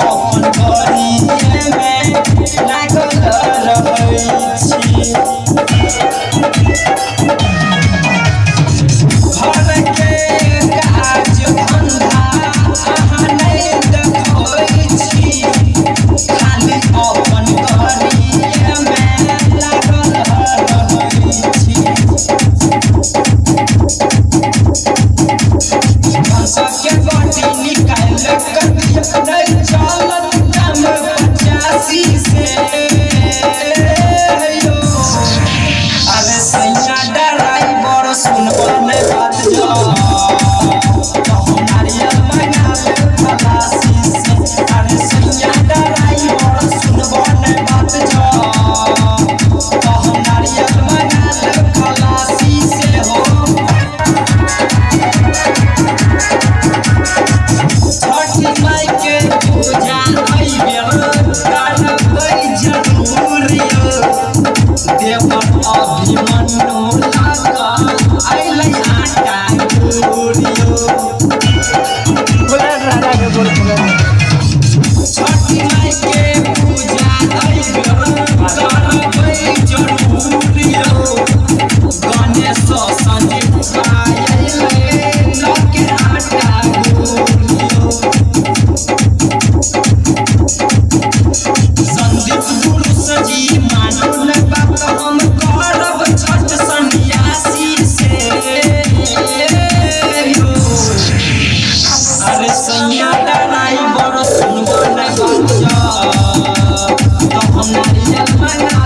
अपन करिए में लागल रहै छी। घर के काज धंधा अहाँ नहीं देखै छी, खाली अपन करिए में लागल रहै छी। सबके बॉडी निकाल कर नहीं चलत दाम 85 से। अरे सैया ड्राइवर सुनबो ने बात जा, कहूं नारियल मंगा ले खलासी से। अरे सैया ड्राइवर सुनबो ने बात जा, कहूं नारियल मंगा ले खलासी से हो। छठी माई के पूजा करबै जरूर यो, देवर अभिमन्यु लागल अइलै आटा गुरियो। छठी माई के पूजा करबै जरूर यो, गणेश संदीप अइलै लके आटा गुरियो। संदीप गुरु सजी मानू न बात हम करब छठ सन्यासी से। अरे सैया ड्राइवर सुनबो न बात जा, तो हम नारियल मंगा